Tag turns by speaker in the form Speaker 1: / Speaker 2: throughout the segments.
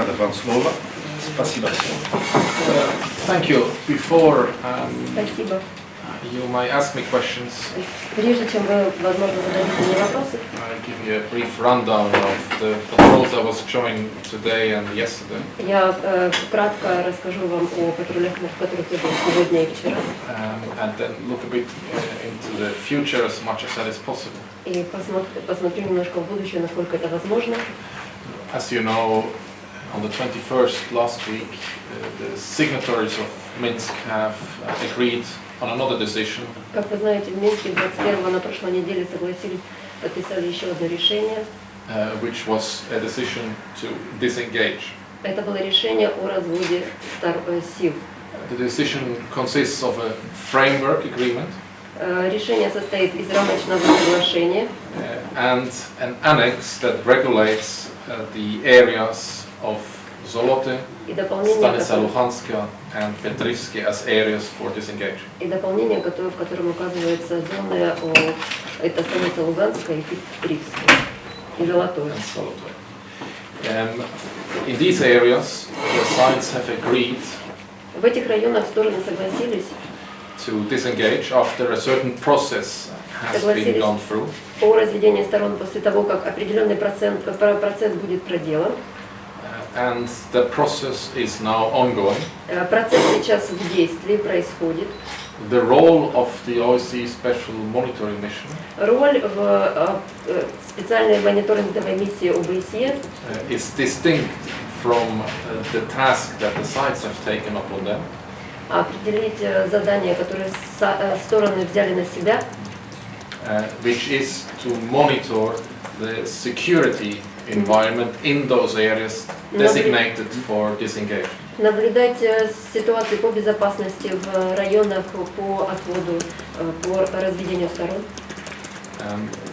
Speaker 1: надо вам слово. Спасибо.
Speaker 2: Thank you. Before
Speaker 3: Спасибо.
Speaker 2: you might ask me questions,
Speaker 3: Прежде чем вы, возможно, зададите мне вопросы,
Speaker 2: I'll give you a brief rundown of the patrols I was showing today and yesterday,
Speaker 3: я кратко расскажу вам о патрулях, в которых я был сегодня и вчера,
Speaker 2: and then look a bit into the future as much as that is possible.
Speaker 3: и посмотрю немножко в будущее, насколько это возможно.
Speaker 2: As you know, on the 21st last week, the signatories of Minsk have agreed on another decision.
Speaker 3: Как вы знаете, в Минске 21-го на прошлой неделе подписали еще одно решение.
Speaker 2: Which was a decision to disengage.
Speaker 3: Это было решение о разводе сил.
Speaker 2: The decision consists of a framework agreement
Speaker 3: Решение состоит из рамочного соглашения
Speaker 2: and an annex that regulates the areas of Zolote, Станица Луханска and Petrivske as areas for disengagement.
Speaker 3: И дополнение, в котором указывается зоны, это станица Луганская и Петривская, и Золотое.
Speaker 2: In these areas, the sides have agreed
Speaker 3: В этих районах стороны согласились
Speaker 2: to disengage after a certain process has been gone through.
Speaker 3: По разведению сторон после того, как определенный процесс будет проделан.
Speaker 2: And the process is now ongoing.
Speaker 3: Процесс сейчас в действии происходит.
Speaker 2: The role of the OSCE Special Monitoring Mission
Speaker 3: Роль в специальной мониторинговой миссии ОБСЕ
Speaker 2: is distinct from the task that the sides have taken upon them.
Speaker 3: Определить задания, которые стороны взяли на себя,
Speaker 2: which is to monitor the security environment in those areas designated for disengagement.
Speaker 3: Наблюдать ситуацию по безопасности в районах по отводу, по разведению сторон.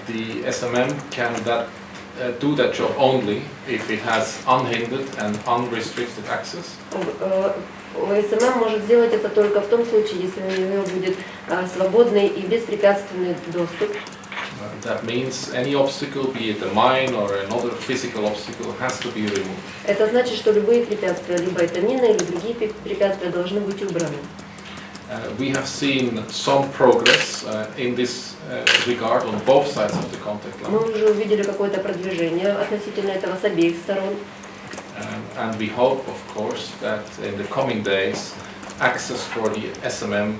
Speaker 2: The SMM can do that job only if it has unhindered and unrestricted access.
Speaker 3: ОСММ может сделать это только в том случае, если у нее будет свободный и беспрепятственный доступ.
Speaker 2: That means any obstacle, be it a mine or another physical obstacle, has to be removed.
Speaker 3: Это значит, что любые препятствия, либо это мины, или другие препятствия, должны быть убраны.
Speaker 2: We have seen some progress in this regard on both sides of the contact line.
Speaker 3: Мы уже увидели какое-то продвижение относительно этого с обеих сторон.
Speaker 2: And we hope, of course, that in the coming days, access for the SMM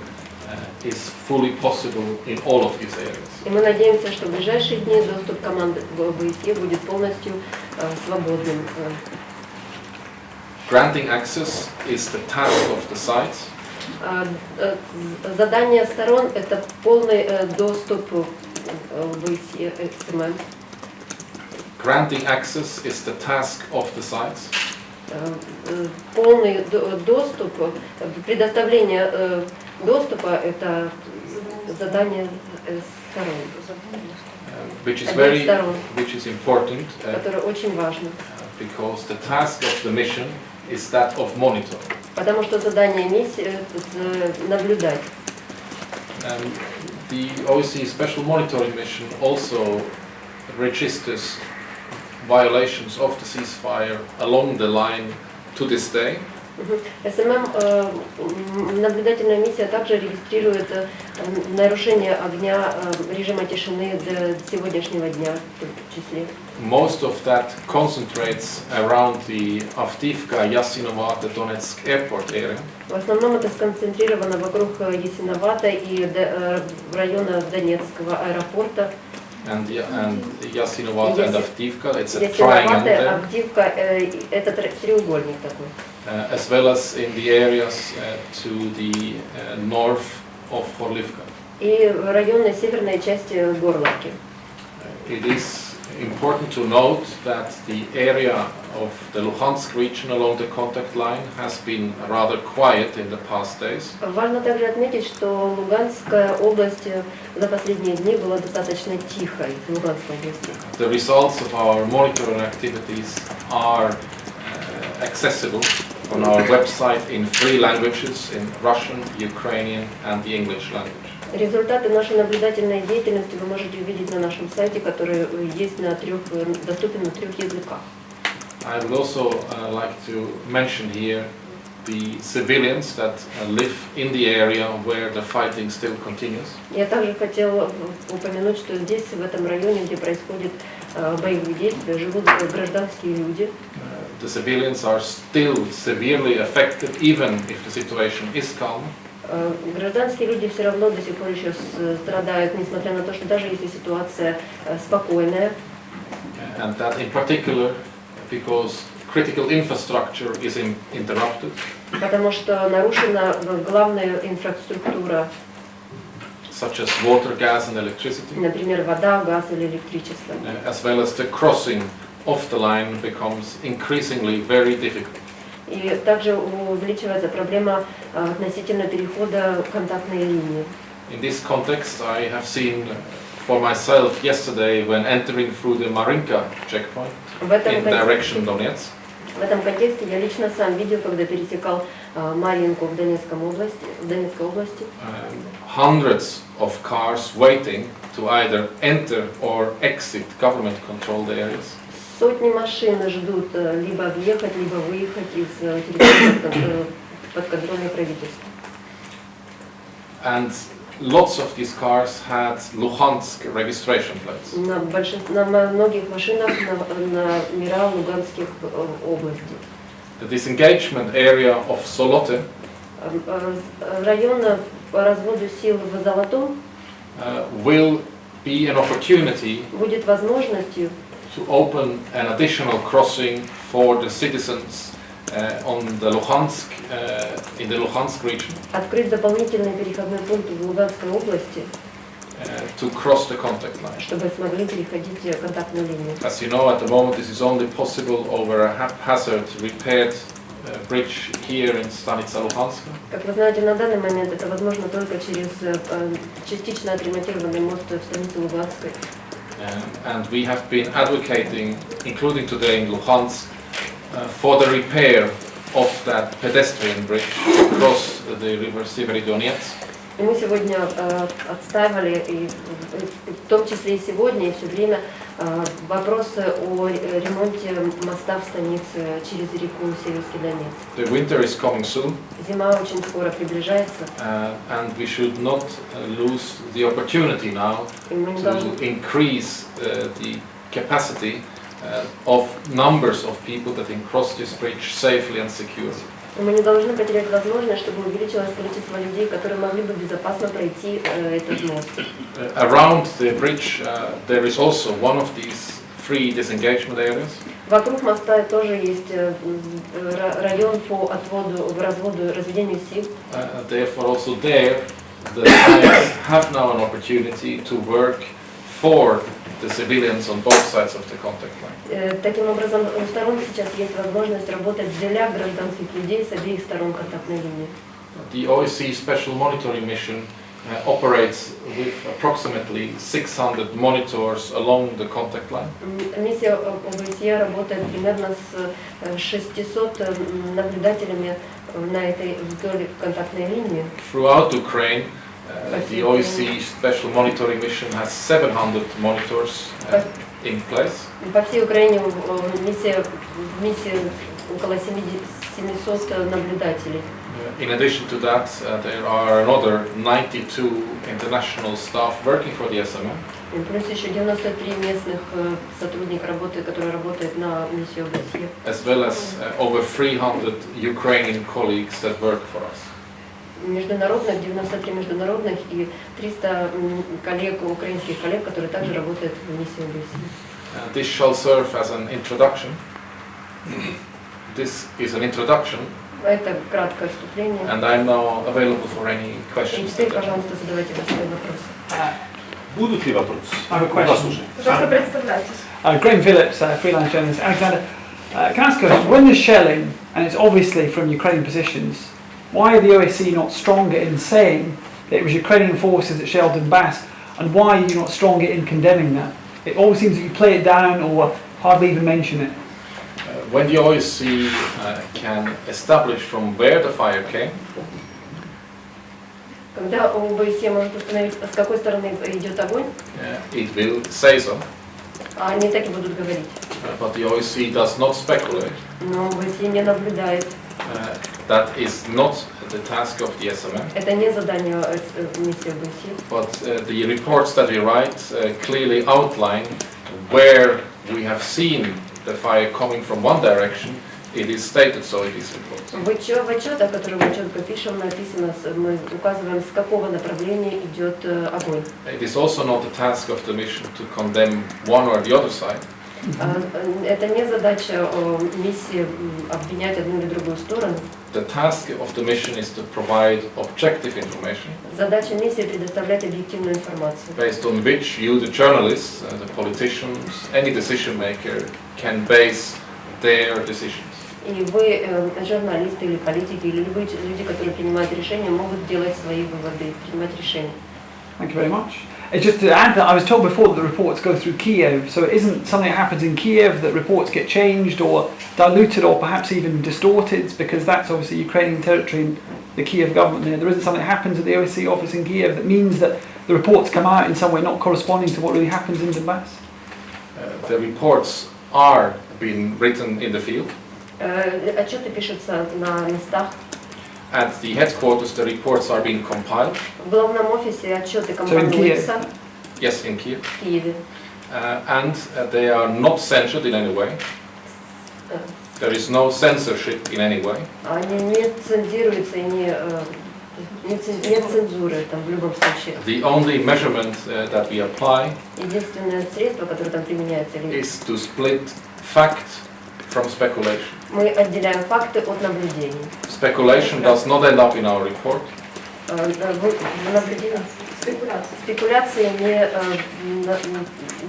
Speaker 2: is fully possible in all of these areas.
Speaker 3: И мы надеемся, что в ближайшие дни доступ команды в ОБСЕ будет полностью свободным.
Speaker 2: Granting access is the task of the sites.
Speaker 3: Задание сторон – это полный доступ в ОБСЕ СММ.
Speaker 2: Granting access is the task of the sites.
Speaker 3: Полный доступ, предоставление доступа – это задание сторон.
Speaker 2: Which is important.
Speaker 3: Которое очень важно.
Speaker 2: Because the task of the mission is that of monitor.
Speaker 3: Потому что задание миссии – наблюдать.
Speaker 2: The OSCE Special Monitoring Mission also registers violations of the ceasefire along the line to this day.
Speaker 3: СММ, наблюдательная миссия, также регистрирует нарушение огня режима тишины до сегодняшнего дня в числе.
Speaker 2: Most of that concentrates around the Avdiivka, Yassinovata, Donetsk airport area.
Speaker 3: В основном это сконцентрировано вокруг Ясиновата и района Донецкого аэропорта.
Speaker 2: And Yassinovata and Avdiivka, it's a
Speaker 3: triangle.
Speaker 2: triangle.
Speaker 3: Авдиивка – это треугольник такой.
Speaker 2: As well as in the areas to the north of Horlivka.
Speaker 3: И районной северной части Горловки.
Speaker 2: It is important to note that the area of the Luhansk region along the contact line has been rather quiet in the past days.
Speaker 3: Важно также отметить, что Луганская область за последние дни была достаточно тихой в Луганской области.
Speaker 2: The results of our monitoring activities are accessible on our website in 3 languages, in Russian, Ukrainian and the English language.
Speaker 3: Результаты нашей наблюдательной деятельности вы можете увидеть на нашем сайте, который есть доступен на 3 языках.
Speaker 2: I would also like to mention here the civilians that live in the area where the fighting still continues.
Speaker 3: Я также хотела упомянуть, что здесь, в этом районе, где происходят боевые действия, живут гражданские люди.
Speaker 2: The civilians are still severely affected, even if the situation is calm.
Speaker 3: Гражданские люди все равно до сих пор еще страдают, несмотря на то, что даже если ситуация спокойная.
Speaker 2: And that in particular because critical infrastructure is interrupted.
Speaker 3: Потому что нарушена главная инфраструктура.
Speaker 2: Such as water, gas and electricity.
Speaker 3: Например, вода, газ или электричество.
Speaker 2: As well as the crossing of the line becomes increasingly very difficult.
Speaker 3: И также увеличивается проблема относительно перехода контактной линии.
Speaker 2: In this context, I have seen for myself yesterday when entering through the Marinka checkpoint in direction Donetsk.
Speaker 3: В этом контексте я лично сам видел, когда пересекал Маринку в Донецкой области.
Speaker 2: Hundreds of cars waiting to either enter or exit government-controlled areas.
Speaker 3: Сотни машин ждут либо въехать, либо выехать из территории подконтрольной правительства.
Speaker 2: And lots of these cars had Luhansk registration plates.
Speaker 3: На многих машинах номера Луганских областей.
Speaker 2: The disengagement area of Zolote
Speaker 3: район по разводу сил в Золотом
Speaker 2: will be an opportunity
Speaker 3: будет возможностью
Speaker 2: to open an additional crossing for the citizens on the Luhansk, in the Luhansk region.
Speaker 3: Открыть дополнительный переходной пункт в Луганской области.
Speaker 2: To cross the contact line.
Speaker 3: Чтобы смогли переходить контактную линию.
Speaker 2: As you know, at the moment this is only possible over a haphazard repaired bridge here in Станица Луганска.
Speaker 3: Как вы знаете, на данный момент это возможно только через частично отремонтированный мост в станице Луганской.
Speaker 2: And we have been advocating, including today in Luhansk, for the repair of that pedestrian bridge across the river Severodonetsk.
Speaker 3: И мы сегодня отстаивали, и в том числе и сегодня, и все время, вопросы о ремонте моста в станице через реку Северский Донец.
Speaker 2: The winter is coming soon.
Speaker 3: Зима очень скоро приближается.
Speaker 2: And we should not lose the opportunity now to increase the capacity of numbers of people that can cross this bridge safely and securely.
Speaker 3: Мы не должны потерять возможность, чтобы увеличилось количество людей, которые могли бы безопасно пройти этот мост.
Speaker 2: Around the bridge, there is also one of these free disengagement areas.
Speaker 3: Вокруг моста тоже есть район по разведению сил.
Speaker 2: Therefore, also there, the sides have now an opportunity to work for the civilians on both sides of the contact line.
Speaker 3: Таким образом, у сторон сейчас есть возможность работать для гражданских людей с обеих сторон контактной линии.
Speaker 2: The OSCE Special Monitoring Mission operates with approximately 600 monitors along the contact line.
Speaker 3: Миссия ОБСЕ работает примерно с 600 наблюдателями на этой вдоль контактной линии.
Speaker 2: Throughout Ukraine, the OSCE Special Monitoring Mission has 700 monitors in place.
Speaker 3: По всей Украине в миссии около 700 наблюдателей.
Speaker 2: In addition to that, there are another 92 international staff working for the SMM.
Speaker 3: Плюс еще 93 местных сотрудника, которые работают на миссии ОБСЕ.
Speaker 2: As well as over 300 Ukrainian colleagues that work for us.
Speaker 3: Международных, 93 международных и 300 коллег, украинских коллег, которые также работают в миссии ОБСЕ.
Speaker 2: This shall serve as an introduction. This is an introduction.
Speaker 3: Это краткое вступление.
Speaker 2: And I'm now available for any questions.
Speaker 3: И теперь, пожалуйста, задавайте свои вопросы.
Speaker 1: Будут ли вопросы?
Speaker 4: I have a question.
Speaker 3: Пожалуйста, представляйтесь.
Speaker 4: Graham Phillips, freelance journalist. Alexander, can I ask a question? When there's shelling, and it's obviously from Ukrainian positions, why are the OSCE not stronger in saying that it was Ukrainian forces that shelled Donbass, and why are you not stronger in condemning that? It always seems that you play it down or hardly even mention it.
Speaker 2: When the OSCE can establish from where the fire came,
Speaker 3: Когда ОБСЕ может установить, с какой стороны идет огонь,
Speaker 2: it will say so.
Speaker 3: они так и будут говорить.
Speaker 2: But the OSCE does not speculate.
Speaker 3: Но ОБСЕ не наблюдает.
Speaker 2: That is not the task of the SMM.
Speaker 3: Это не задание миссии ОБСЕ.
Speaker 2: But the reports that we write clearly outline where we have seen the fire coming from one direction. It is stated so in these reports.
Speaker 3: В отчетах, которые мы четко пишем, написано, мы указываем, с какого направления идет огонь.
Speaker 2: It is also not the task of the mission to condemn one or the other side.
Speaker 3: Это не задача миссии обвинять одну или другую сторону.
Speaker 2: The task of the mission is to provide objective information.
Speaker 3: Задача миссии предоставлять объективную информацию.
Speaker 2: Based on which you, the journalists, the politicians, any decision maker can base their decisions.
Speaker 3: И вы, журналисты или политики, или любые люди, которые принимают решения, могут делать свои выводы, принимать решения.
Speaker 4: Thank you very much. It's just to add that I was told before that the reports go through Kiev, so it isn't something that happens in Kiev that reports get changed or diluted or perhaps even distorted, because that's obviously Ukrainian territory and the Kiev government there. There isn't something that happens at the OSCE office in Kiev that means that the reports come out in some way not corresponding to what really happens in Donbass.
Speaker 2: The reports are being written in the field.
Speaker 3: Отчеты пишутся на местах.
Speaker 2: At the headquarters, the reports are being compiled.
Speaker 3: В главном офисе отчеты компилируются.
Speaker 2: Yes, in Kiev.
Speaker 3: В Киеве.
Speaker 2: And they are not censored in any way. There is no censorship in any way.
Speaker 3: Они не цензируются и нет цензуры там в любом случае.
Speaker 2: The only measurement that we apply
Speaker 3: Единственное средство, которое там применяется,
Speaker 2: is to split fact from speculation.
Speaker 3: мы отделяем факты от наблюдений.
Speaker 2: Speculation does not end up in our report.
Speaker 3: Спекуляции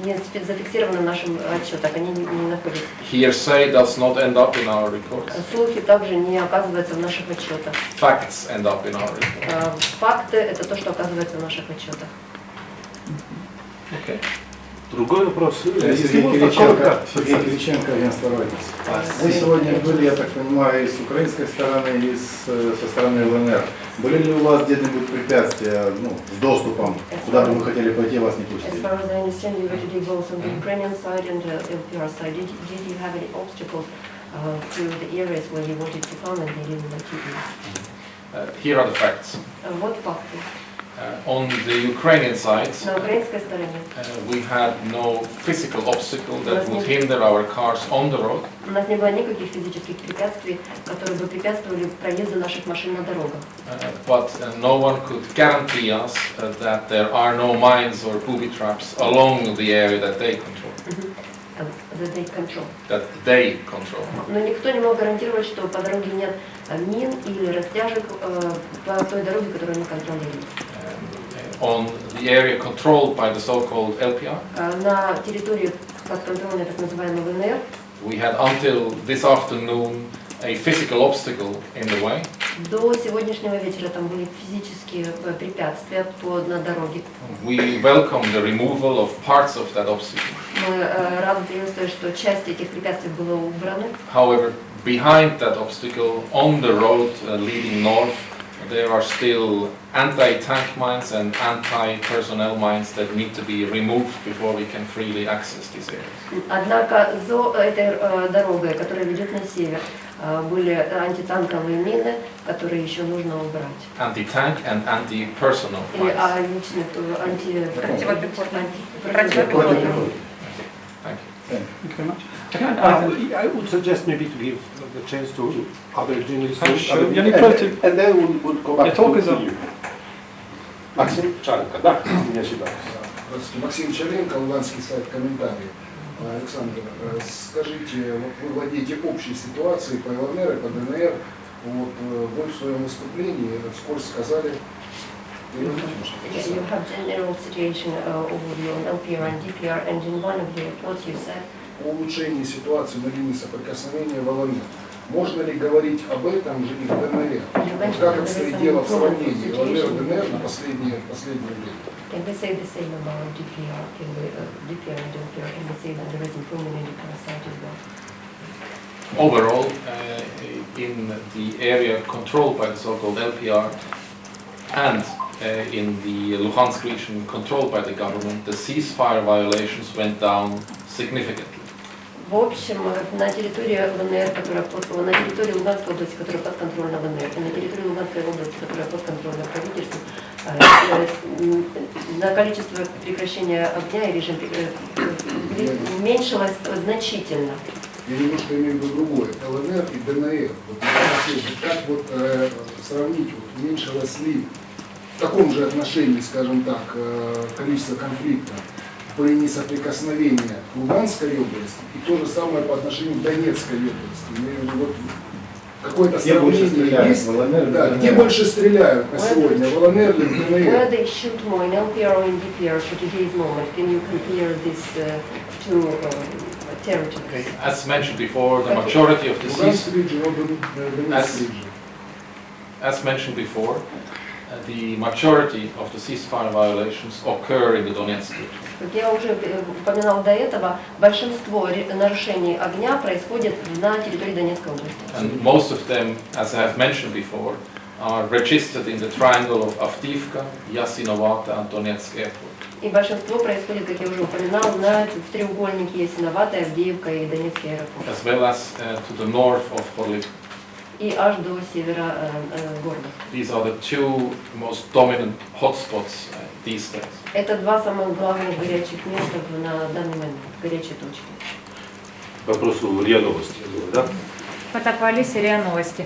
Speaker 3: не зафиксированы в нашем отчетах, они не находятся.
Speaker 2: Hearsay does not end up in our report.
Speaker 3: Слухи также не оказываются в наших отчетах.
Speaker 2: Facts end up in our report.
Speaker 3: Факты – это то, что оказывается в наших отчетах.
Speaker 2: Okay.
Speaker 5: Другой вопрос.
Speaker 1: Сергей Кириченко, агентство Reuters. Вы сегодня были, я так понимаю, и с украинской стороны, и со стороны ЛНР. Были ли у вас где-нибудь препятствия с доступом, куда бы вы хотели пойти, вас не пустили?
Speaker 3: As far as I understand, you were today both on the Ukrainian side and the LPR side. Did you have any obstacles to the areas where you wanted to come and they didn't let you in?
Speaker 2: Here are the facts.
Speaker 3: Вот факты.
Speaker 2: On the Ukrainian side,
Speaker 3: На украинской стороне
Speaker 2: we had no physical obstacle that would hinder our cars on the road.
Speaker 3: у нас не было никаких физических препятствий, которые бы препятствовали проезду наших машин на дорогах.
Speaker 2: But no one could guarantee us that there are no mines or booby traps along the area that they control. That they control.
Speaker 3: Но никто не мог гарантировать, что по дороге нет мин или растяжек по той дороге, которую они контролируют.
Speaker 2: On the area controlled by the so-called LPR,
Speaker 3: на территории подконтрольной так называемой ВНР,
Speaker 2: we had until this afternoon a physical obstacle in the way.
Speaker 3: До сегодняшнего вечера там были физические препятствия на дороге.
Speaker 2: We welcome the removal of parts of that obstacle.
Speaker 3: Мы рады приветствовать, что часть этих препятствий была убрана.
Speaker 2: However, behind that obstacle, on the road leading north, there are still anti-tank mines and anti-personnel mines that need to be removed before we can freely access these areas.
Speaker 3: Однако за этой дорогой, которая ведет на север, были антитанковые мины, которые еще нужно убрать.
Speaker 2: Anti-tank and anti-personnel
Speaker 3: И
Speaker 2: mines.
Speaker 3: противопехотные.
Speaker 2: Thank you.
Speaker 4: Thank you very much.
Speaker 5: I would suggest maybe to give the chance to other journalists.
Speaker 1: And then we'll go back to you.
Speaker 5: Максим Чаренко, да, меня сюда.
Speaker 1: Здравствуйте, Максим Чаренко, луганский сайт «Комментарий». Александр, скажите, вот вы владеете общей ситуацией по ЛНР и по ДНР. Вот вы в своем выступлении вскоре сказали,
Speaker 3: You have general situation overview on LPR and DPR, and in one of the reports you said
Speaker 1: о улучшении ситуации на линии соприкосновения в ЛНР. Можно ли говорить об этом же и в ДНР? Вот как обстоит дело в сравнении ЛНР и ДНР на последнее время?
Speaker 3: Can we say the same about DPR? Can we, DPR and LPR, can we say that there is improvement in DPR side as well?
Speaker 2: Overall, in the area controlled by the so-called LPR and in the Luhansk region controlled by the government, the ceasefire violations went down significantly.
Speaker 3: В общем, на территории ЛНР, на территории Луганской области, которая подконтрольна ЛНР, и на территории Луганской области, которая подконтрольна правительству, на количество прекращения огня и режим уменьшилось значительно.
Speaker 6: Я немножко имею в виду другое. ЛНР и ДНР. Вот, как вот сравнить, вот, уменьшилось ли в таком же отношении, скажем так, количество конфликтов при несоприкосновении Луганской области и то же самое по отношению к Донецкой области. Вот, какое-то сравнение есть? Да, где больше стреляют на сегодня, в ЛНР или в ДНР?
Speaker 3: Where they shoot more, in LPR or in DPR for today's moment? Can you compare these two territories?
Speaker 2: As mentioned before, the majority of the
Speaker 6: Луганский region or Donetsk region?
Speaker 2: As mentioned before, the majority of the ceasefire violations occur in the Donetsk region.
Speaker 3: Как я уже упоминал до этого, большинство нарушений огня происходит на территории Донецкой области.
Speaker 2: And most of them, as I have mentioned before, are registered in the triangle of Avdiivka, Yasinovata and Donetsk airport.
Speaker 3: И большинство происходит, как я уже упоминал, в треугольнике Ясиновата, Авдеевка и Донецкий аэропорт.
Speaker 2: As well as to the north of Horliv.
Speaker 3: И аж до севера города.
Speaker 2: These are the two most dominant hotspots these days.
Speaker 3: Это два самых главных горячих места на данный момент, горячие точки.
Speaker 5: Вопросу РИА Новости, да?
Speaker 7: Фотополис РИА Новости.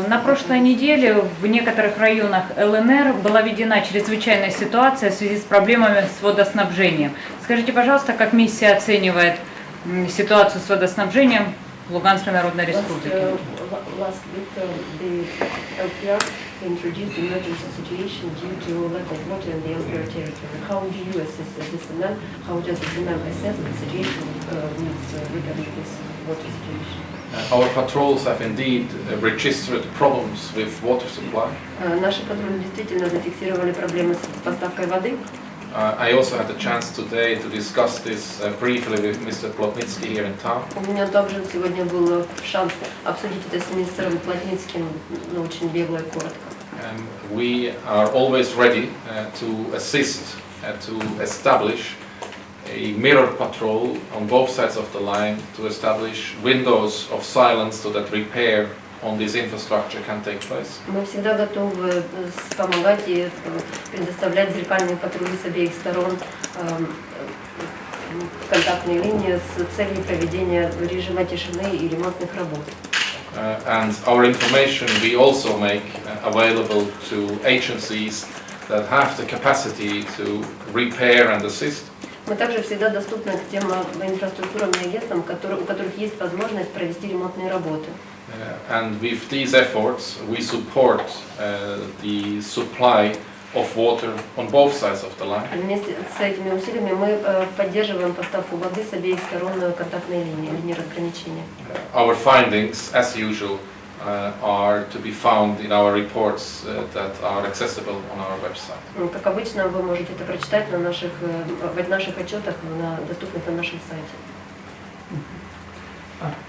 Speaker 7: На прошлой неделе в некоторых районах ЛНР была введена чрезвычайная ситуация в связи с проблемами с водоснабжением. Скажите, пожалуйста, как миссия оценивает ситуацию с водоснабжением в Луганской Народной Республике?
Speaker 3: Last week, the LPR introduced emergency situation due to lack of water in the LPR territory. How do you assess this demand? How does the demand assess the situation regarding this water situation?
Speaker 2: Our patrols have indeed registered problems with water supply.
Speaker 3: Наши патрули действительно зафиксировали проблемы с поставкой воды.
Speaker 2: I also had the chance today to discuss this briefly with Mr. Plotnitsky here in town.
Speaker 3: У меня также сегодня был шанс обсудить это с министром Плотницким, но очень бегло и коротко.
Speaker 2: We are always ready to assist to establish a mirror patrol on both sides of the line to establish windows of silence so that repair on this infrastructure can take place.
Speaker 3: Мы всегда готовы помогать и предоставлять зеркальные патрули с обеих сторон, контактные линии с целью проведения режима тишины и ремонтных работ.
Speaker 2: And our information we also make available to agencies that have the capacity to repair and assist.
Speaker 3: Мы также всегда доступны к тем инфраструктурам и агентствам, у которых есть возможность провести ремонтные работы.
Speaker 2: And with these efforts, we support the supply of water on both sides of the line.
Speaker 3: Вместе с этими усилиями мы поддерживаем поставку воды с обеих сторон контактной линии разграничения.
Speaker 2: Our findings, as usual, are to be found in our reports that are accessible on our website.
Speaker 3: Как обычно, вы можете это прочитать в наших отчетах, доступных на нашем сайте.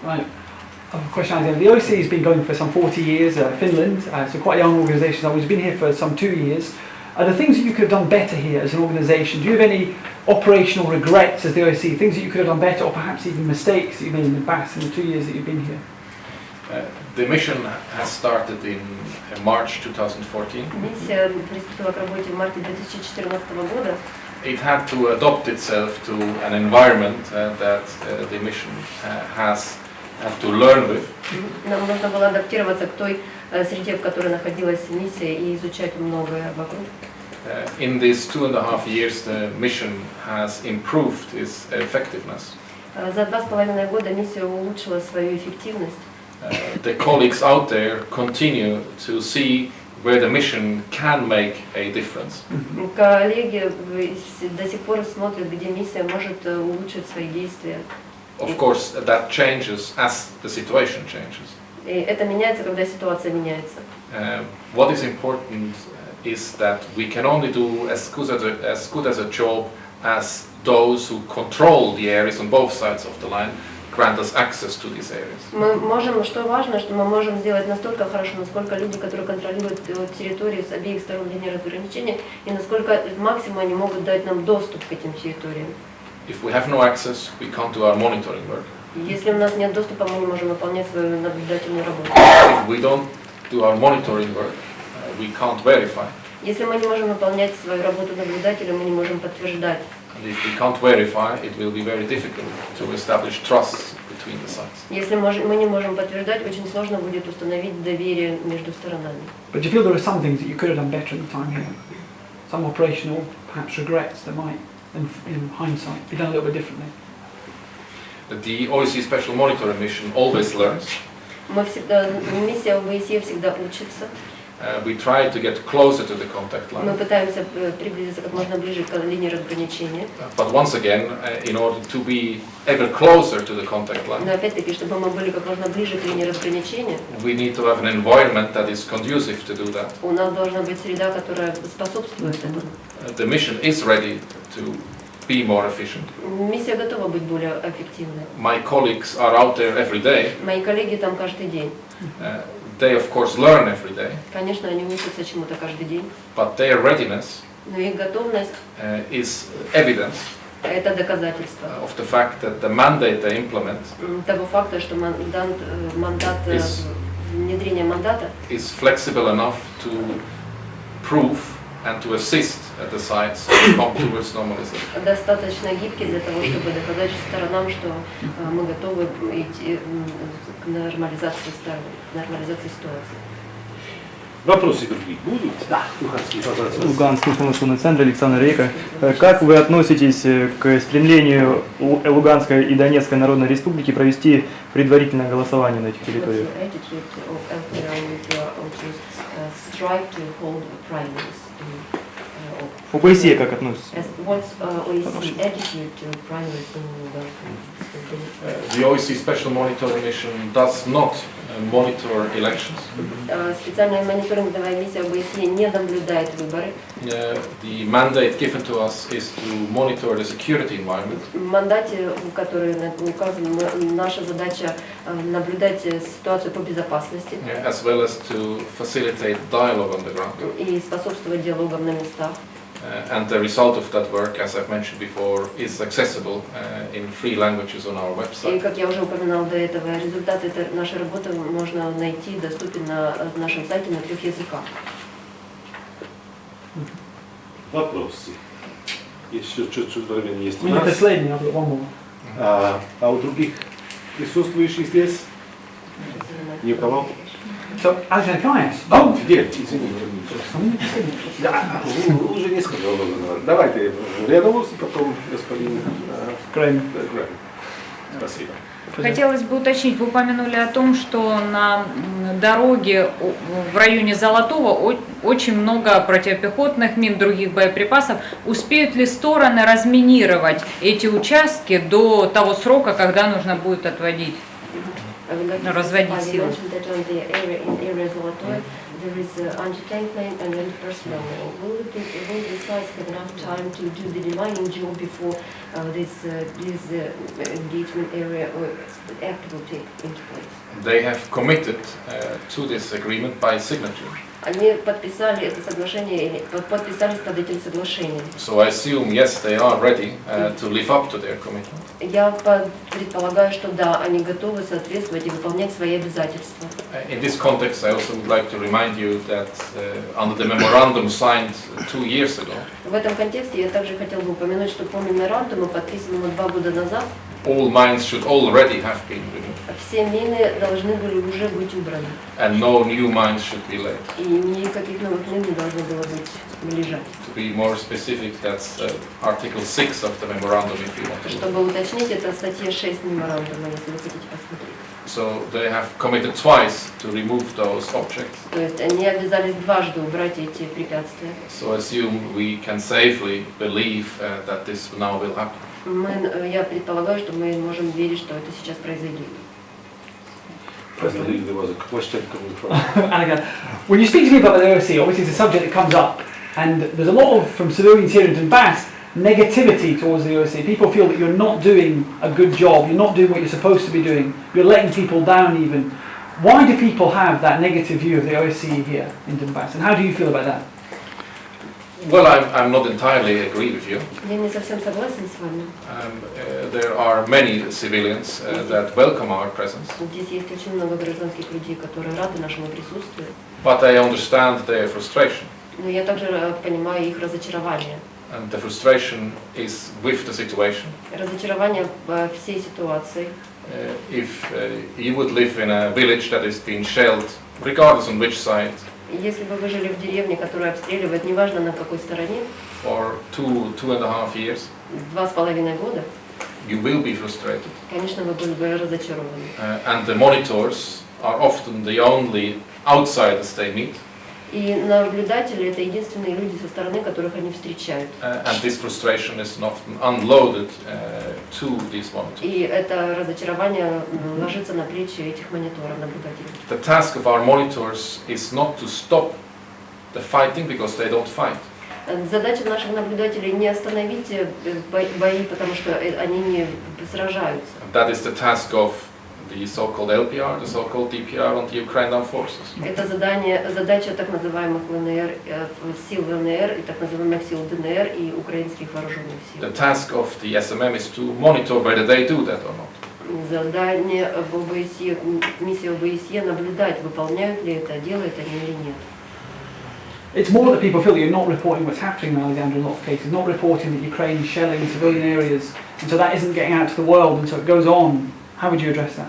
Speaker 4: Right. I have a question. The OBSE has been going for some 40 years. Finland, so quite a young organisation. It's been here for some 2 years. Are there things that you could have done better here as an organisation? Do you have any operational regrets as the OBSE? Things that you could have done better, or perhaps even mistakes that you made in the past in the 2 years that you've been here?
Speaker 2: The mission has started in March 2014.
Speaker 3: Миссия приступила к работе в марте 2014 года.
Speaker 2: It had to adopt itself to an environment that the mission has to learn with.
Speaker 3: Нам нужно было адаптироваться к той среде, в которой находилась миссия, и изучать многое вокруг.
Speaker 2: In these 2.5 years, the mission has improved its effectiveness.
Speaker 3: За 2,5 года миссия улучшила свою эффективность.
Speaker 2: The colleagues out there continue to see where the mission can make a difference.
Speaker 3: Коллеги до сих пор смотрят, где миссия может улучшить свои действия.
Speaker 2: Of course, that changes as the situation changes.
Speaker 3: И это меняется, когда ситуация меняется.
Speaker 2: What is important is that we can only do as good as a job as those who control the areas on both sides of the line grant us access to these areas.
Speaker 3: Мы можем, что важно, что мы можем сделать настолько хорошо, насколько люди, которые контролируют территорию с обеих сторон линии разграничения, и насколько максимум они могут дать нам доступ к этим территориям.
Speaker 2: If we have no access, we can't do our monitoring work.
Speaker 3: Если у нас нет доступа, мы не можем выполнять свою наблюдательную работу.
Speaker 2: If we don't do our monitoring work, we can't verify.
Speaker 3: Если мы не можем выполнять свою работу наблюдателя, мы не можем подтверждать.
Speaker 2: And if we can't verify, it will be very difficult to establish trust between the sides.
Speaker 3: Если мы не можем подтверждать, очень сложно будет установить доверие между сторонами.
Speaker 4: But do you feel there are some things that you could have done better at the time here? Some operational, perhaps regrets that might, in hindsight, be done a little bit differently?
Speaker 2: The OSCE Special Monitoring Mission always learns.
Speaker 3: Миссия ОБСЕ всегда учится.
Speaker 2: We try to get closer to the contact
Speaker 3: Мы
Speaker 2: line.
Speaker 3: пытаемся приблизиться как можно ближе к линии разграничения.
Speaker 2: But once again, in order to be ever closer to the contact line,
Speaker 3: Но опять-таки, чтобы мы были как можно ближе к линии разграничения,
Speaker 2: we need to have an environment that is conducive to do that.
Speaker 3: у нас должна быть среда, которая способствует этому.
Speaker 2: The mission is ready to be more efficient.
Speaker 3: Миссия готова быть более эффективной.
Speaker 2: My colleagues are out there every day.
Speaker 3: Мои коллеги там каждый день.
Speaker 2: They of course learn every day,
Speaker 3: Конечно, они учатся чему-то каждый день,
Speaker 2: but their readiness
Speaker 3: но их готовность
Speaker 2: is evidence
Speaker 3: – это доказательство
Speaker 2: of the fact that the mandate they implement
Speaker 3: того факта, что мандат, внедрение мандата
Speaker 2: is flexible enough to prove and to assist the sides to come towards normalization.
Speaker 3: достаточно гибкий для того, чтобы доказать сторонам, что мы готовы идти к нормализации ситуации.
Speaker 5: Вопросы другие будут? Да.
Speaker 8: Луганский информационный центр, Александр Хуга. Как вы относитесь к стремлению Луганской и Донецкой Народной Республики провести предварительное голосование на этих территориях? ОБСЕ как относится?
Speaker 2: The OSCE Special Monitoring Mission does not monitor elections.
Speaker 3: Специальная мониторинговая миссия ОБСЕ не наблюдает выборы.
Speaker 2: The mandate given to us is to monitor the security environment.
Speaker 3: В мандате, который указан, наша задача наблюдать ситуацию по безопасности
Speaker 2: As well as to facilitate dialogue on the ground.
Speaker 3: и способствовать диалогам на местах.
Speaker 2: And the result of that work, as I've mentioned before, is accessible in 3 languages on our
Speaker 3: И,
Speaker 2: website.
Speaker 3: как я уже упоминал до этого, результаты нашей работы можно найти, доступен на нашем сайте на 3 языках.
Speaker 5: Вопросы. Еще чуть-чуть времени есть у
Speaker 4: Мне
Speaker 5: нас.
Speaker 4: последний, I've got one more.
Speaker 5: А у других присутствующих здесь? Никого?
Speaker 4: So, Alexander, can I ask?
Speaker 5: А, Фидель, извини. Уже не сказал. Давайте Рядовоз, потом господин
Speaker 4: Graham.
Speaker 5: Грэм. Спасибо.
Speaker 7: Хотелось бы уточнить, вы упомянули о том, что на дороге в районе Золотого очень много противопехотных мин, других боеприпасов. Успеют ли стороны разминировать эти участки до того срока, когда нужно будет отводить? Разводить силы.
Speaker 3: There is anti-tank lane and anti-personnel lane. Will the sides have enough time to do the demining job before this engagement area act will take into place?
Speaker 2: They have committed to this agreement by signature.
Speaker 3: Они подписали это соглашение или подписались под этим соглашением.
Speaker 2: So I assume, yes, they are ready to live up to their commitment.
Speaker 3: Я предполагаю, что да, они готовы соответствовать и выполнять свои обязательства.
Speaker 2: In this context, I also would like to remind you that under the memorandum signed 2 years ago,
Speaker 3: В этом контексте я также хотел бы упомянуть, что по меморандуму, подписанному 2 года назад,
Speaker 2: all mines should already have been removed,
Speaker 3: все мины должны были уже быть убраны.
Speaker 2: and no new mines should be laid.
Speaker 3: И никаких новых мин не должно было быть лежать.
Speaker 2: To be more specific, that's Article 6 of the memorandum, if you want to look.
Speaker 3: Чтобы уточнить, это статья 6 меморандума, если вы хотите посмотреть.
Speaker 2: So they have committed twice to remove those objects.
Speaker 3: То есть они обязались дважды убрать эти препятствия.
Speaker 2: So I assume we can safely believe that this now will happen.
Speaker 3: Я предполагаю, что мы можем верить, что это сейчас произойдет.
Speaker 4: And again, when you speak to people about the OSCE, obviously it's a subject that comes up, and there's a lot of, from civilians here in Donbass, negativity towards the OSCE. People feel that you're not doing a good job, you're not doing what you're supposed to be doing, you're letting people down even. Why do people have that negative view of the OSCE here in Donbass, and how do you feel about that?
Speaker 2: Well, I'm not entirely agree with you.
Speaker 3: Я не совсем согласен с вами.
Speaker 2: There are many civilians that welcome our presence,
Speaker 3: Здесь есть очень много гражданских людей, которые рады нашему присутствию.
Speaker 2: but I understand their frustration.
Speaker 3: Но я также понимаю их разочарование.
Speaker 2: And the frustration is with the situation.
Speaker 3: Разочарование в всей ситуации.
Speaker 2: If you would live in a village that is being shelled, regardless on which side,
Speaker 3: Если бы вы жили в деревне, которую обстреливают, неважно на какой стороне,
Speaker 2: for 2.5 years,
Speaker 3: 2,5 года,
Speaker 2: you will be frustrated.
Speaker 3: конечно, вы были бы разочарованы.
Speaker 2: And the monitors are often the only outsiders they meet.
Speaker 3: И наблюдатели — это единственные люди со стороны, которых они встречают.
Speaker 2: And this frustration is often unloaded to these monitors.
Speaker 3: И это разочарование ложится на плечи этих мониторов, наблюдателей.
Speaker 2: The task of our monitors is not to stop the fighting because they don't fight.
Speaker 3: Задача наших наблюдателей не остановить бои, потому что они не сражаются.
Speaker 2: That is the task of the so-called LPR, the so-called DPR on the Ukrainian forces.
Speaker 3: Это задача так называемых ВНР, сил ВНР и так называемых сил ДНР и украинских вооруженных сил.
Speaker 2: The task of the SMM is to monitor whether they do that or not.
Speaker 3: Задание в ОБСЕ, миссии ОБСЕ наблюдать, выполняют ли это, делают они или нет.
Speaker 4: It's more that people feel that you're not reporting what's happening in Alexandra in a lot of cases, not reporting that Ukraine is shelling civilian areas, and so that isn't getting out to the world, and so it goes on. How would you address that?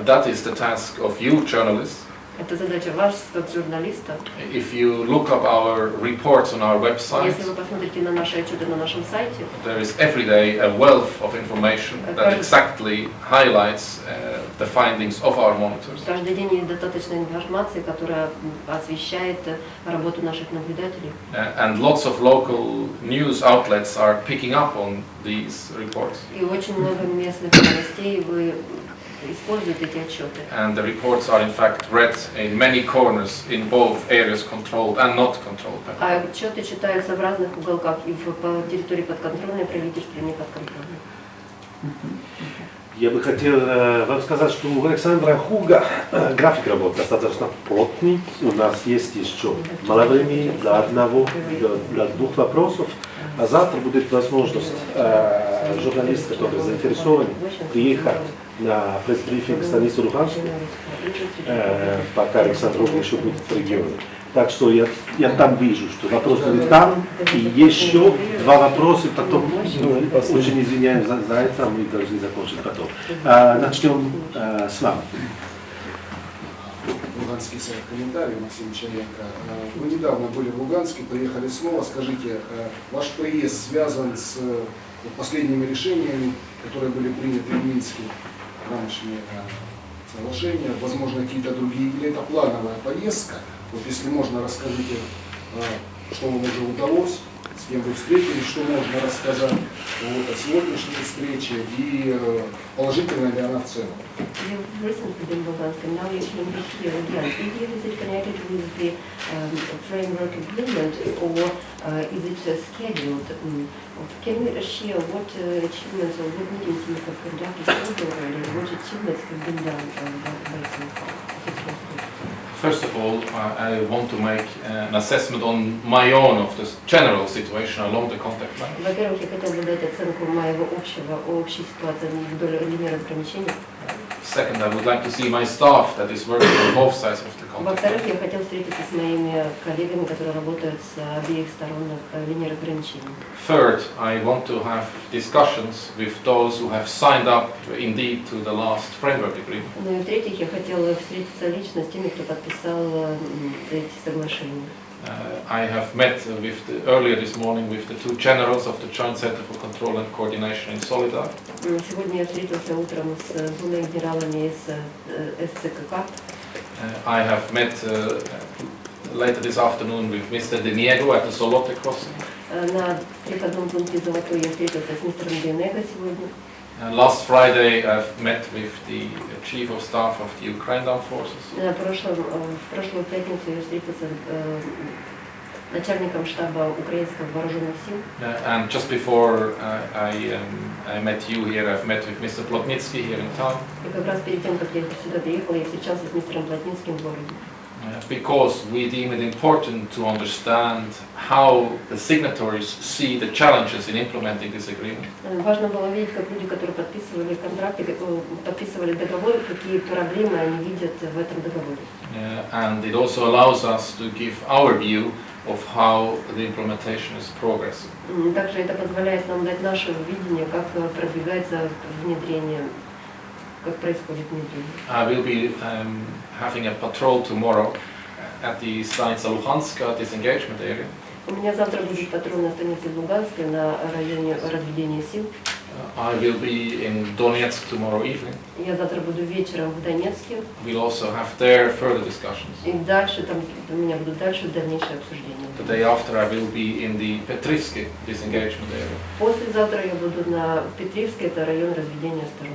Speaker 2: That is the task of you journalists.
Speaker 3: Это задача вас, как журналиста.
Speaker 2: If you look up our reports on our website,
Speaker 3: Если вы посмотрите на наши отчеты на нашем сайте,
Speaker 2: there is every day a wealth of information that exactly highlights the findings of our monitors.
Speaker 3: каждый день есть достаточно информации, которая освещает работу наших наблюдателей.
Speaker 2: And lots of local news outlets are picking up on these reports.
Speaker 3: И очень много местных новостей вы используют эти отчеты.
Speaker 2: And the reports are in fact read in many corners in both areas controlled and not controlled.
Speaker 3: А отчеты читаются в разных уголках, и по территории подконтрольной правительства, и не подконтрольной.
Speaker 5: Я бы хотел вам сказать, что у Александра Хуга график работы достаточно плотный. У нас есть еще мало времени для одного, для двух вопросов. А завтра будет возможность журналист, который заинтересован, приехать на пресс-брифинг в станицу Луганскую, пока Александр Хуга еще будет в регионе. Так что я там вижу, что вопрос будет там, и еще два вопроса, потом, очень извиняюсь за это, мы должны закончить потом. Начнем с вами.
Speaker 6: Луганский сайт комментарий, Максим Чаенко. Вы недавно были в Луганске, приехали снова. Скажите, ваш приезд связан с последними решениями, которые были приняты в Минске, рамочные соглашения, возможно, какие-то другие, или это плановая поездка? Вот если можно, расскажите, что вам уже удалось, с кем вы встретились, что можно рассказать вот, о сегодняшней встрече и положительная ли она в целом.
Speaker 3: You've recently been in Lugansk, and now you came here again. Is it connected with the framework agreement, or is it scheduled? Can you share what achievements or what meetings you have conducted already, and what achievements have been done by so far?
Speaker 2: First of all, I want to make an assessment on my own of the general situation along the contact line.
Speaker 3: Во-первых, я хотел бы дать оценку моего общей ситуации вдоль линии разграничения.
Speaker 2: Second, I would like to see my staff that is working on both sides of the contact
Speaker 3: Во-вторых,
Speaker 2: line.
Speaker 3: я хотел встретиться с моими коллегами, которые работают с обеих сторон линии разграничения.
Speaker 2: Third, I want to have discussions with those who have signed up indeed to the last framework agreement.
Speaker 3: Ну и в-третьих, я хотела встретиться лично с теми, кто подписал эти соглашения.
Speaker 2: I have met earlier this morning with the two generals of the Joint Center for Control and Coordination in Solidar.
Speaker 3: Сегодня я встретился утром с двумя генералами из СЦКК.
Speaker 2: I have met later this afternoon with Mr. Deniego at the Solote crossing.
Speaker 3: На переходном пункте Золотой я встретился с мистером Денего сегодня.
Speaker 2: And last Friday I've met with the Chief of Staff of the Ukrainian forces.
Speaker 3: В прошлую пятницу я встретился с начальником штаба украинских вооруженных сил.
Speaker 2: And just before I met you here, I've met with Mr. Plotnitsky here in town.
Speaker 3: И как раз перед тем, как я сюда приехала, я встречался с мистером Плотницким в городе.
Speaker 2: because we deem it important to understand how the signatories see the challenges in implementing this agreement.
Speaker 3: Важно было видеть, как люди, которые подписывали контракты, подписывали договор, какие проблемы они видят в этом договоре.
Speaker 2: And it also allows us to give our view of how the implementation is progressing.
Speaker 3: Также это позволяет нам дать наше видение, как продвигается внедрение, как происходит внедрение.
Speaker 2: I will be having a patrol tomorrow at the станица Луганска disengagement area.
Speaker 3: У меня завтра будет патруль на станице Луганской на районе разведения сил.
Speaker 2: I will be in Donetsk tomorrow evening.
Speaker 3: Я завтра буду вечером в Донецке.
Speaker 2: We'll also have there further discussions.
Speaker 3: И дальше, там у меня будут дальше дальнейшие обсуждения.
Speaker 2: The day after I will be in the Petrivsky disengagement area.
Speaker 3: Послезавтра я буду на Петривске, это район разведения сторон.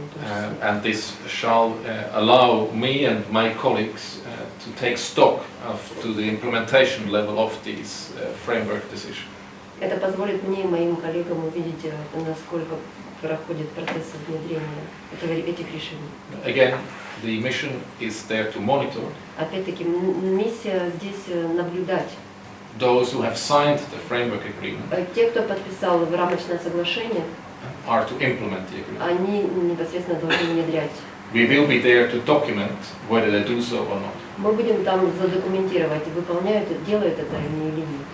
Speaker 2: And this shall allow me and my colleagues to take stock to the implementation level of these framework decisions.
Speaker 3: Это позволит мне и моим коллегам увидеть, насколько проходит процесс внедрения этих решений.
Speaker 2: Again, the mission is there to monitor.
Speaker 3: Опять-таки, миссия здесь наблюдать.
Speaker 2: Those who have signed the framework agreement
Speaker 3: Те, кто подписал рамочное соглашение,
Speaker 2: are to implement the agreement.
Speaker 3: они непосредственно должны внедрять.
Speaker 2: We will be there to document whether they do so or not.
Speaker 3: Мы будем там задокументировать, выполняют, делают это они или нет.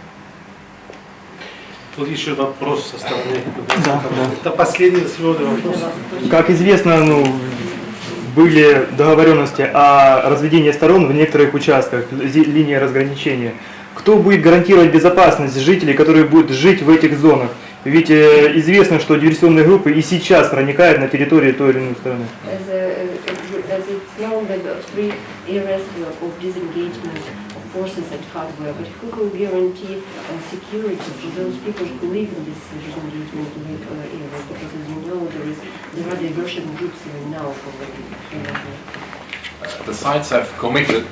Speaker 5: Тут еще вопрос со стороны.
Speaker 8: Да.
Speaker 5: Это последний сегодня вопрос.
Speaker 8: Как известно, были договоренности о разведении сторон в некоторых участках линии разграничения. Кто будет гарантировать безопасность жителей, которые будут жить в этих зонах? Ведь известно, что диверсионные группы и сейчас проникают на территорию той или иной страны.
Speaker 3: Forces and hardware, but who will guarantee security to those people who live in this disengagement area? Because as you know, there are diversion groups even now
Speaker 2: The sides have committed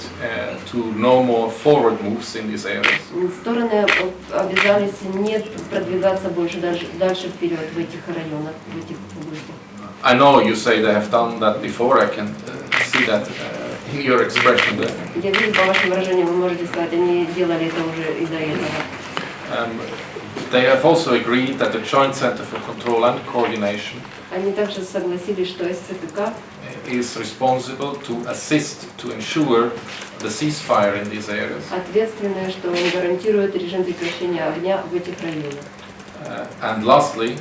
Speaker 2: to no more forward moves in these areas.
Speaker 3: Стороны обязались не продвигаться больше дальше вперед в этих районах, в этих областях.
Speaker 2: I know you say they have done that before. I can see that in your expression there.
Speaker 3: Я вижу по вашим выражениям, вы можете сказать, они делали это уже и до этого.
Speaker 2: They have also agreed that the Joint Center for Control and Coordination
Speaker 3: Они также согласились, что СЦК
Speaker 2: is responsible to assist to ensure the ceasefire in these areas.
Speaker 3: ответственные, что он гарантирует режим прекращения огня в этих районах.
Speaker 2: And lastly,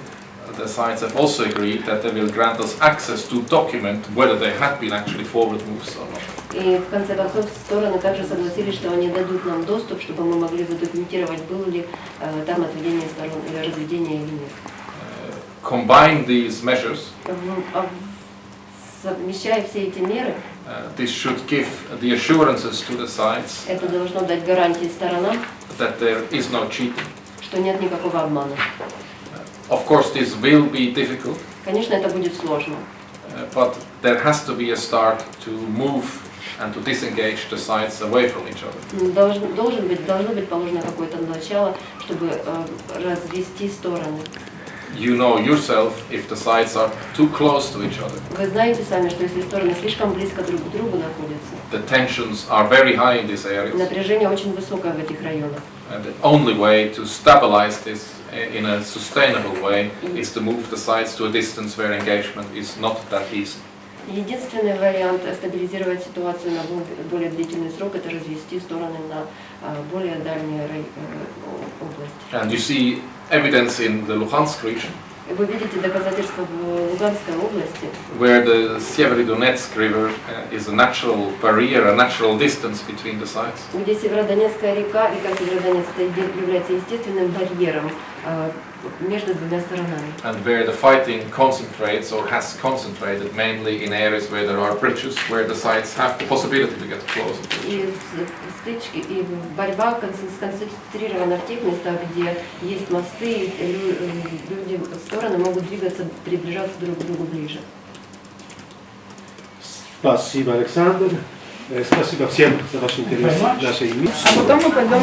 Speaker 2: the sides have also agreed that they will grant us access to document whether there have been actually forward moves or not.
Speaker 3: И в конце концов стороны также согласились, что они дадут нам доступ, чтобы мы могли задокументировать, было ли там отведение сторон или разведение или нет.
Speaker 2: Combine these measures,
Speaker 3: Совмещая все эти меры,
Speaker 2: this should give the assurances to the sides
Speaker 3: это должно дать гарантии сторонам,
Speaker 2: that there is no cheating.
Speaker 3: что нет никакого обмана.
Speaker 2: Of course, this will be difficult,
Speaker 3: Конечно, это будет сложно,
Speaker 2: but there has to be a start to move and to disengage the sides away from each other.
Speaker 3: Должно быть положено какое-то начало, чтобы развести стороны.
Speaker 2: You know yourself if the sides are too close to each other.
Speaker 3: Вы знаете сами, что если стороны слишком близко друг к другу находятся,
Speaker 2: The tensions are very high in these areas.
Speaker 3: напряжение очень высокое в этих районах.
Speaker 2: And the only way to stabilize this in a sustainable way is to move the sides to a distance where engagement is not that easy.
Speaker 3: Единственный вариант стабилизировать ситуацию на более длительный срок – это развести стороны на более дальние области.
Speaker 2: And you see evidence in the Luhansk region,
Speaker 3: Вы видите доказательства в Луганской области,
Speaker 2: where the Severodonetsk River is a natural barrier, a natural distance between the sides.
Speaker 3: где Северодонецкая река Северодонецк является естественным барьером между двумя сторонами.
Speaker 2: And where the fighting concentrates or has concentrated mainly in areas where there are bridges, where the sides have the possibility to get closer to each other.
Speaker 3: И стычки, и борьба сконцентрирована в тех местах, где есть мосты, и люди, стороны могут двигаться, приближаться друг к другу ближе.
Speaker 5: Спасибо, Александр. Спасибо всем за ваш интерес в нашей миссии.
Speaker 4: А потом мы пойдем.